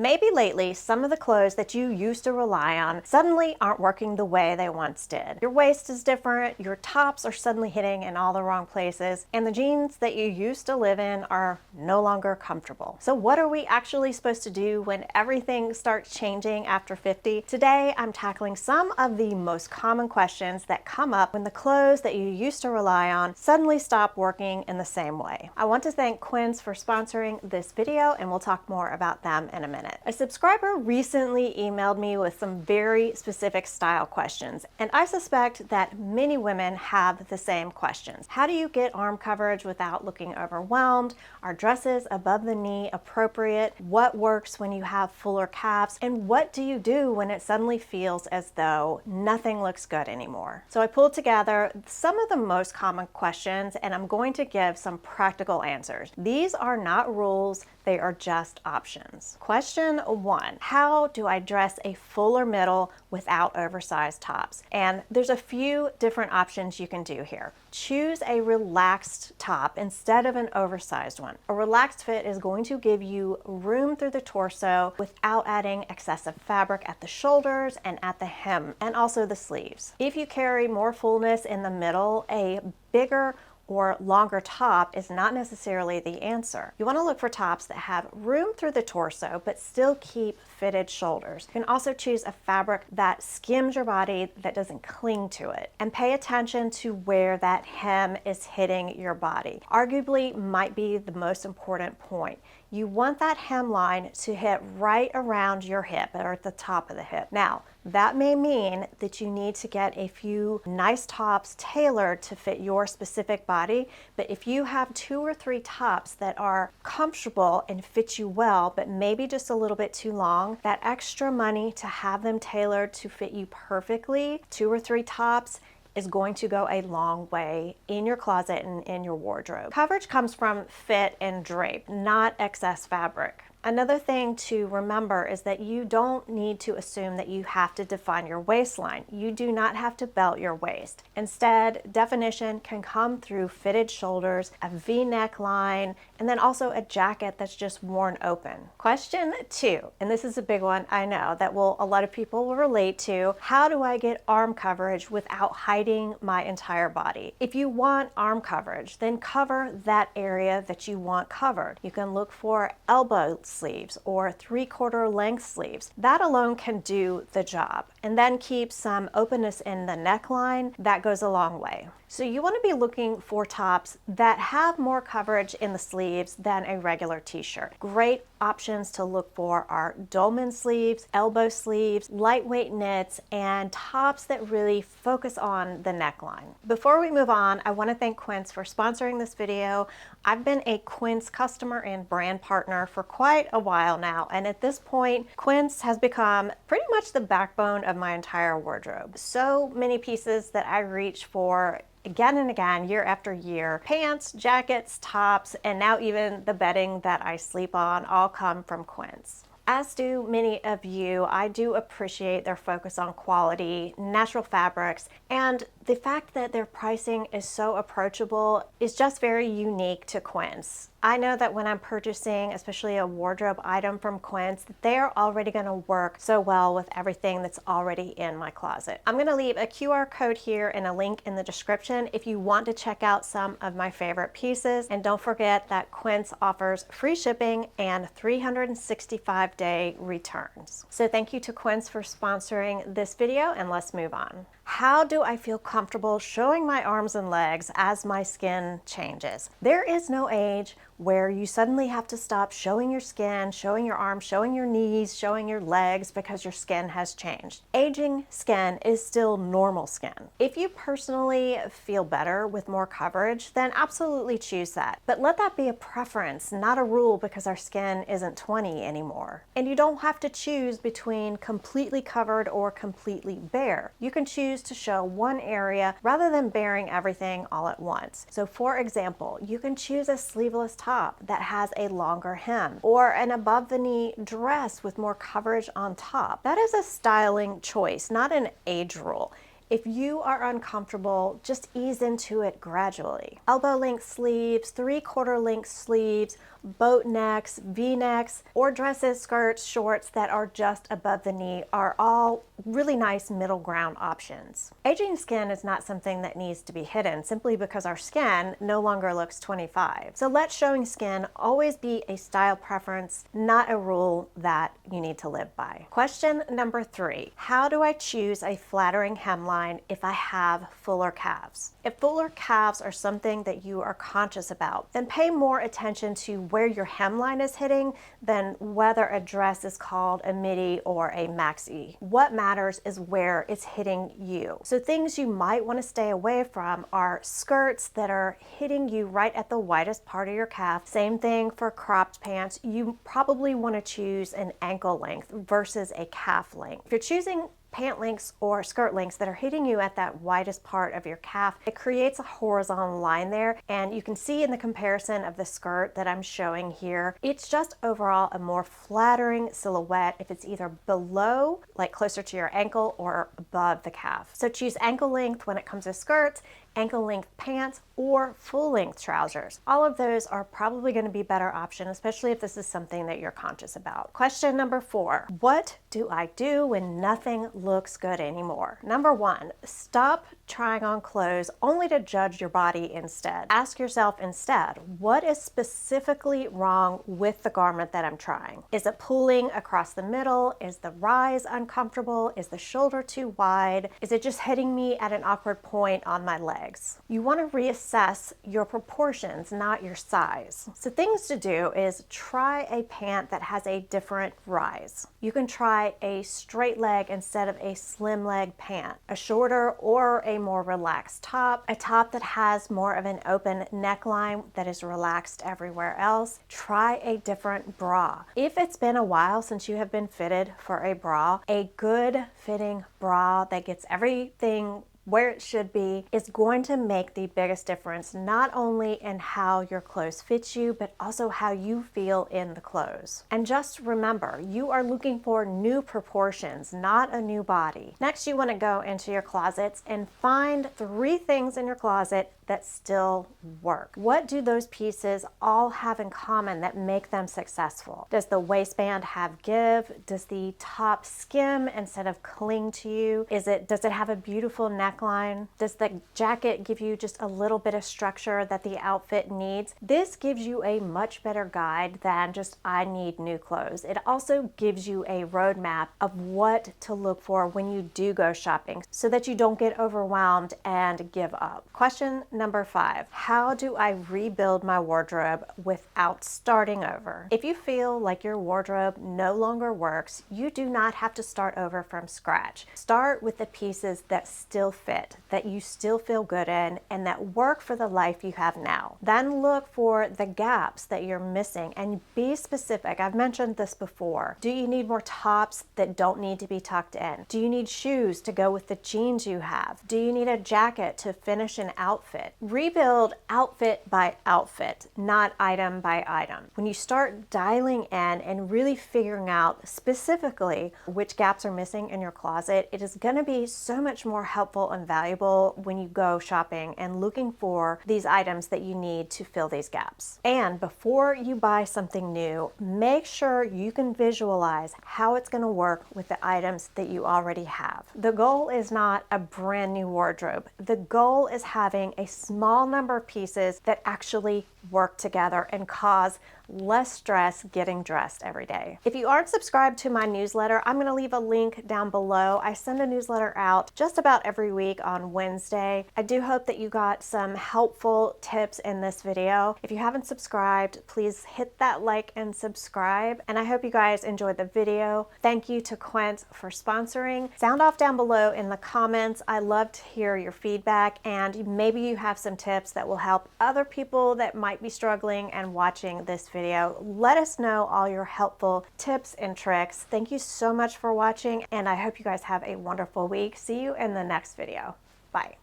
Maybe lately, some of the clothes that you used to rely on suddenly aren't working the way they once did. Your waist is different, your tops are suddenly hitting in all the wrong places, and the jeans that you used to live in are no longer comfortable. So what are we actually supposed to do when everything starts changing after 50? Today, I'm tackling some of the most common questions that come up when the clothes that you used to rely on suddenly stop working in the same way. I want to thank Quince for sponsoring this video, and we'll talk more about them in a minute. A subscriber recently emailed me with some very specific style questions, and I suspect that many women have the same questions. How do you get arm coverage without looking overwhelmed? Are dresses above the knee appropriate? What works when you have fuller calves? And what do you do when it suddenly feels as though nothing looks good anymore? So I pulled together some of the most common questions, and I'm going to give some practical answers. These are not rules, they are just options. Question 1, how do I dress a fuller middle without oversized tops? And there's a few different options you can do here. Choose a relaxed top instead of an oversized one. A relaxed fit is going to give you room through the torso without adding excessive fabric at the shoulders and at the hem, and also the sleeves. If you carry more fullness in the middle, a bigger or longer top is not necessarily the answer. You want to look for tops that have room through the torso but still keep fitted shoulders. You can also choose a fabric that skims your body, that doesn't cling to it. And pay attention to where that hem is hitting your body. Arguably might be the most important point. You want that hemline to hit right around your hip or at the top of the hip. Now, that may mean that you need to get a few nice tops tailored to fit your specific body, but if you have 2 or 3 tops that are comfortable and fit you well, but maybe just a little bit too long, that extra money to have them tailored to fit you perfectly, 2 or 3 tops, is going to go a long way in your closet and in your wardrobe. Coverage comes from fit and drape, not excess fabric. Another thing to remember is that you don't need to assume that you have to define your waistline. You do not have to belt your waist. Instead, definition can come through fitted shoulders, a V-neck line, and then also a jacket that's just worn open. Question 2, and this is a big one, I know, that a lot of people will relate to. How do I get arm coverage without hiding my entire body? If you want arm coverage, then cover that area that you want covered. You can look for elbow sleeves or 3/4 length sleeves. That alone can do the job. And then keep some openness in the neckline. That goes a long way. So you want to be looking for tops that have more coverage in the sleeves than a regular t-shirt. Great options to look for are dolman sleeves, elbow sleeves, lightweight knits, and tops that really focus on the neckline. Before we move on, I want to thank Quince for sponsoring this video. I've been a Quince customer and brand partner for quite a while now, and at this point, Quince has become pretty much the backbone of my entire wardrobe. So many pieces that I reach for again and again, year after year. Pants, jackets, tops, and now even the bedding that I sleep on all come from Quince. As do many of you, I do appreciate their focus on quality, natural fabrics, and the fact that their pricing is so approachable is just very unique to Quince. I know that when I'm purchasing, especially a wardrobe item from Quince, that they're already going to work so well with everything that's already in my closet. I'm going to leave a QR code here and a link in the description if you want to check out some of my favorite pieces. And don't forget that Quince offers free shipping and 365-day returns. So thank you to Quince for sponsoring this video, and let's move on. How do I feel comfortable showing my arms and legs as my skin changes? There is no age where you suddenly have to stop showing your skin, showing your arms, showing your knees, showing your legs because your skin has changed. Aging skin is still normal skin. If you personally feel better with more coverage, then absolutely choose that. But let that be a preference, not a rule, because our skin isn't 20 anymore. And you don't have to choose between completely covered or completely bare. You can choose to show one area rather than bearing everything all at once. So for example, you can choose a sleeveless top that has a longer hem, or an above the knee dress with more coverage on top. That is a styling choice, not an age rule. If you are uncomfortable, just ease into it gradually. Elbow length sleeves, 3/4 length sleeves, boat necks, V-necks, or dresses, skirts, shorts that are just above the knee are all really nice middle ground options. Aging skin is not something that needs to be hidden simply because our skin no longer looks 25. So let showing skin always be a style preference, not a rule that you need to live by. Question number 3, how do I choose a flattering hemline if I have fuller calves? If fuller calves are something that you are conscious about, then pay more attention to where your hemline is hitting than whether a dress is called a midi or a maxi. What matters is where it's hitting you. So things you might want to stay away from are skirts that are hitting you right at the widest part of your calf. Same thing for cropped pants. You probably want to choose an ankle length versus a calf length. If you're choosing pant lengths or skirt lengths that are hitting you at that widest part of your calf, it creates a horizontal line there, and you can see in the comparison of the skirt that I'm showing here, it's just overall a more flattering silhouette if it's either below, like closer to your ankle, or above the calf. So choose ankle length when it comes to skirts, ankle length pants, or full length trousers. All of those are probably going to be better option, especially if this is something that you're conscious about. Question number 4, what do I do when nothing looks good anymore? Number 1, stop trying on clothes only to judge your body instead. Ask yourself instead, what is specifically wrong with the garment that I'm trying? Is it pulling across the middle? Is the rise uncomfortable? Is the shoulder too wide? Is it just hitting me at an awkward point on my legs? You want to reassess your proportions, not your size. So things to do is try a pant that has a different rise. You can try a straight leg instead of a slim leg pant, a shorter or a more relaxed top, a top that has more of an open neckline that is relaxed everywhere else. Try a different bra. If it's been a while since you have been fitted for a bra, a good fitting bra that gets everything where it should be is going to make the biggest difference, not only in how your clothes fit you, but also how you feel in the clothes. And just remember, you are looking for new proportions, not a new body. Next, you want to go into your closets and find 3 things in your closet that still work. What do those pieces all have in common that make them successful? Does the waistband have give? Does the top skim instead of cling to you? Does it have a beautiful neckline? Does the jacket give you just a little bit of structure that the outfit needs? This gives you a much better guide than just I need new clothes. It also gives you a roadmap of what to look for when you do go shopping so that you don't get overwhelmed and give up. Question number 5, how do I rebuild my wardrobe without starting over? If you feel like your wardrobe no longer works, you do not have to start over from scratch. Start with the pieces that still fit, that you still feel good in, and that work for the life you have now. Then look for the gaps that you're missing and be specific. I've mentioned this before. Do you need more tops that don't need to be tucked in? Do you need shoes to go with the jeans you have? Do you need a jacket to finish an outfit? Rebuild outfit by outfit, not item by item. When you start dialing in and really figuring out specifically which gaps are missing in your closet, it is going to be so much more helpful and valuable when you go shopping and looking for these items that you need to fill these gaps. And before you buy something new, make sure you can visualize how it's going to work with the items that you already have. The goal is not a brand new wardrobe. The goal is having a small number of pieces that actually work together and cause less stress getting dressed every day. If you aren't subscribed to my newsletter, I'm going to leave a link down below. I send a newsletter out just about every week on Wednesday. I do hope that you got some helpful tips in this video. If you haven't subscribed, please hit that like and subscribe. And I hope you guys enjoyed the video. Thank you to Quince for sponsoring. Sound off down below in the comments. I love to hear your feedback, and maybe you have some tips that will help other people that might be struggling and watching this video. Let us know all your helpful tips and tricks. Thank you so much for watching, and I hope you guys have a wonderful week. See you in the next video. Bye.